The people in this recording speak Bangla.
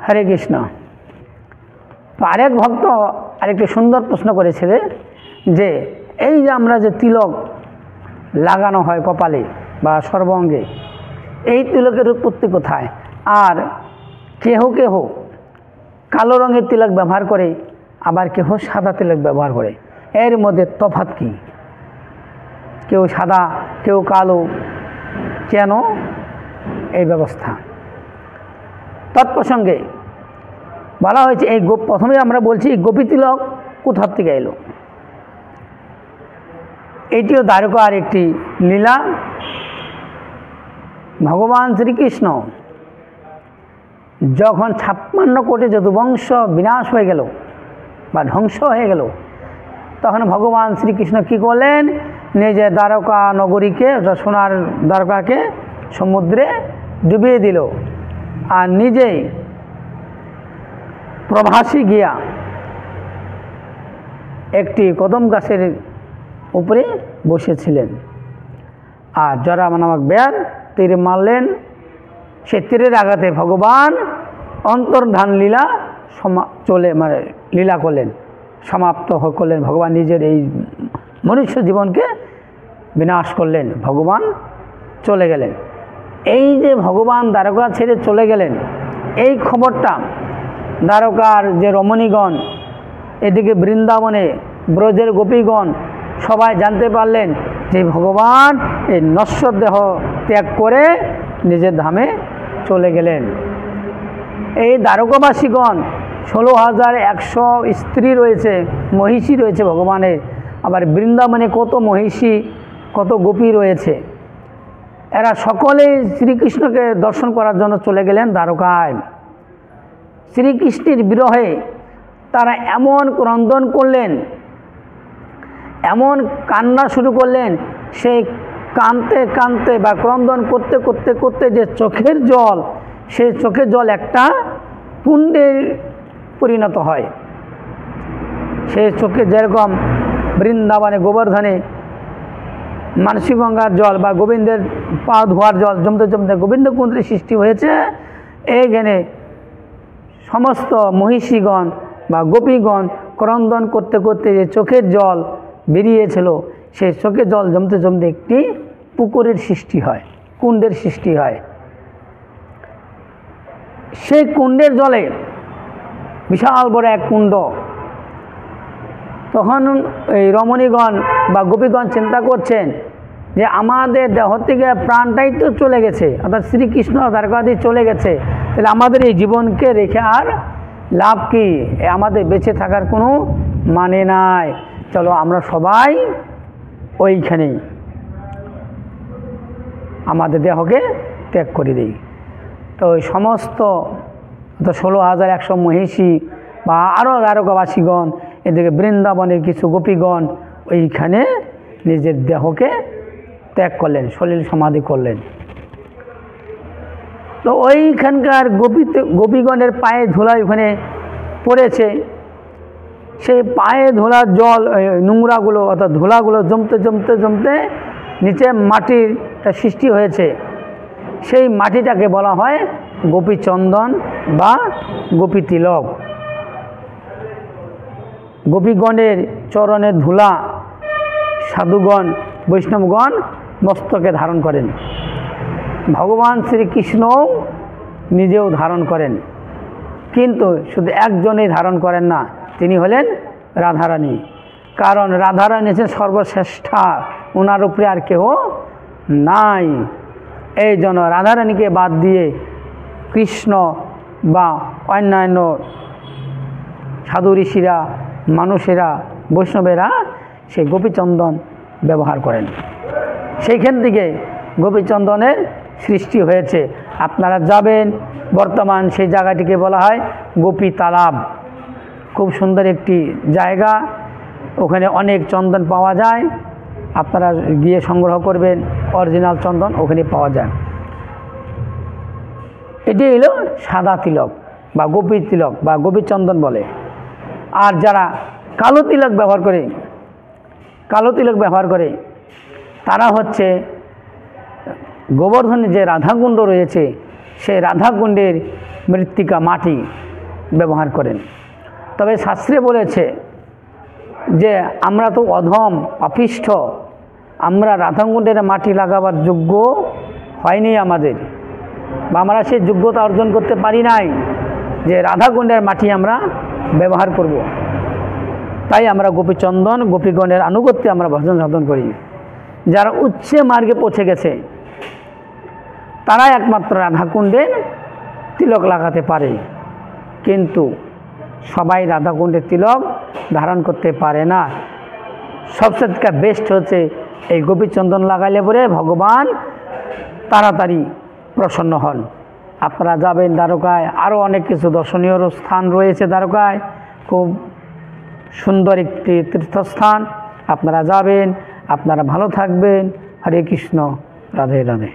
হরে কৃষ্ণ। তো আরেক ভক্ত আরেকটি সুন্দর প্রশ্ন করেছিলেন যে এই যে আমরা যে তিলক লাগানো হয় কপালে বা সর্বাঙ্গে, এই তিলকের উৎপত্তি কোথায়? আর কেহ কেহ কালো রঙের তিলক ব্যবহার করে, আবার কেহ সাদা তিলক ব্যবহার করে, এর মধ্যে তফাৎ কি? কেউ সাদা কেউ কালো, কেন এই ব্যবস্থা? তৎপ্রসঙ্গে বলা হয়েছে এই প্রথমে আমরা বলছি গোপী তিলক কোথা থেকে এলো। এটিও দ্বারকার একটি লীলা। ভগবান শ্রীকৃষ্ণ যখন 56 কোটি যদুবংশ বিনাশ হয়ে গেল বা ধ্বংস হয়ে গেল, তখন ভগবান শ্রীকৃষ্ণ কী করলেন? নিজে দ্বারকা নগরীকে, সোনার দ্বারকাকে সমুদ্রে ডুবিয়ে দিল, আর নিজেই প্রভাসী গিয়া একটি কদম গাছের উপরে বসেছিলেন, আর জরা নামক ব্যাধ তীর মারলেন। সে তীরের আঘাতে ভগবান অন্তর্ধান লীলা লীলা করলেন, সমাপ্ত করলেন। ভগবান নিজের এই মনুষ্য জীবনকে বিনাশ করলেন, ভগবান চলে গেলেন। এই যে ভগবান দ্বারকা ছেড়ে চলে গেলেন, এই খবরটা দ্বারকার যে রমণীগণ, এদিকে বৃন্দাবনে ব্রজের গোপীগণ সবাই জানতে পারলেন যে ভগবান এই নশ্বর দেহ ত্যাগ করে নিজের ধামে চলে গেলেন। এই দ্বারকাবাসীগণ 16,100 স্ত্রী রয়েছে, মহিষী রয়েছে ভগবানের, আবার বৃন্দাবনে কত মহিষী কত গোপী রয়েছে। এরা সকলেই শ্রীকৃষ্ণকে দর্শন করার জন্য চলে গেলেন দ্বারকায়। শ্রীকৃষ্ণের বিরহে তারা এমন ক্রন্দন করলেন, এমন কান্না শুরু করলেন, সেই কাঁদতে কাঁদতে বা ক্রন্দন করতে করতে করতে যে চোখের জল, সেই চোখের জল একটা কুণ্ডে পরিণত হয়। সেই চোখে যেরকম বৃন্দাবনে গোবর্ধনে মানসী গঙ্গার জল বা গোবিন্দের পা ধোয়ার জল জমতে জমতে গোবিন্দ কুণ্ডের সৃষ্টি হয়েছে, এইখানে সমস্ত মহিষীগণ বা গোপীগণ ক্রন্দন করতে করতে যে চোখের জল বেরিয়েছিল, সেই চোখের জল জমতে জমতে একটি পুকুরের সৃষ্টি হয়, কুণ্ডের সৃষ্টি হয়। সেই কুণ্ডের জলে বিশাল বড় এক কুণ্ড। তখন এই রমণীগণ বা গোপীগণ চিন্তা করছেন যে আমাদের দেহ থেকে প্রাণটাই তো চলে গেছে, অর্থাৎ শ্রীকৃষ্ণ দ্বারকাতে চলে গেছে, তাহলে আমাদের এই জীবনকে রেখে আর লাভ কি? আমাদের বেঁচে থাকার কোনো মানে নাই, চলো আমরা সবাই ওইখানেই আমাদের দেহকে ত্যাগ করে দিই। তো ওই সমস্ত 16,100 মহিষী বা আরও দ্বারকাবাসীগণ, এদিকে বৃন্দাবনের কিছু গোপীগণ ওইখানে নিজের দেহকে ত্যাগ করলেন, সলিল সমাধি করলেন। তো ওইখানকার গোপীগণের পায়ে ধুলা ওখানে পড়েছে, সেই পায়ে ধুলার জল নোংরাগুলো অর্থাৎ ধুলাগুলো জমতে জমতে জমতে নিচে মাটির সৃষ্টি হয়েছে। সেই মাটিটাকে বলা হয় গোপীচন্দন বা গোপী তিলক। গোপীগণের চরণের ধুলা সাধুগণ বৈষ্ণবগণ মস্তকে ধারণ করেন, ভগবান শ্রীকৃষ্ণও নিজেও ধারণ করেন, কিন্তু শুধু একজনেই ধারণ করেন না, তিনি হলেন রাধারানী। কারণ রাধারানী হচ্ছেন সর্বশ্রেষ্ঠা, ওনার উপরে আর কেউ নাই। এই জন্য রাধারানীকে বাদ দিয়ে কৃষ্ণ বা অন্যান্য সাধু ঋষিরা, মানুষেরা, বৈষ্ণবেরা সেই গোপীচন্দন ব্যবহার করেন। সেইখান থেকে গোপীচন্দনের সৃষ্টি হয়েছে। আপনারা যাবেন, বর্তমান সেই জায়গাটিকে বলা হয় গোপী তালাব। খুব সুন্দর একটি জায়গা, ওখানে অনেক চন্দন পাওয়া যায়, আপনারা গিয়ে সংগ্রহ করবেন, অরিজিনাল চন্দন ওখানে পাওয়া যায়। এটি হলো সাদা তিলক বা গোপী তিলক বা গোপীচন্দন বলে। আর যারা কালো তিলক ব্যবহার করে তারা হচ্ছে গোবর্ধনে যে রাধাকুণ্ড রয়েছে, সেই রাধাকুণ্ডের মৃত্তিকা মাটি ব্যবহার করেন। তবে শাস্ত্রে বলেছে যে আমরা তো অধম পাপিষ্ঠ, আমরা রাধাকুণ্ডের মাটি লাগাবার যোগ্য হয়নি আমাদের, বা আমরা সেই যোগ্যতা অর্জন করতে পারি নাই যে রাধাকুণ্ডের মাটি আমরা ব্যবহার করব। তাই আমরা গোপীচন্দন গোপীগণের আনুগত্যে আমরা ভজন সাধন করি। যারা উচ্চ মার্গে পৌঁছে গেছে তারাই একমাত্র রাধাকুণ্ডে তিলক লাগাতে পারে, কিন্তু সবাই রাধাকুণ্ডের তিলক ধারণ করতে পারে না। সবচেয়ে বেস্ট হচ্ছে এই গোপীচন্দন লাগাইলে পরে ভগবান তাড়াতাড়ি প্রসন্ন হন। আপনারা যাবেন দ্বারকায়, আরও অনেক কিছু দর্শনীয় স্থান রয়েছে দ্বারকায়, খুব সুন্দর একটি তীর্থস্থান। আপনারা যাবেন, আপনারা ভালো থাকবেন। হরে কৃষ্ণ, রাধে রাধে।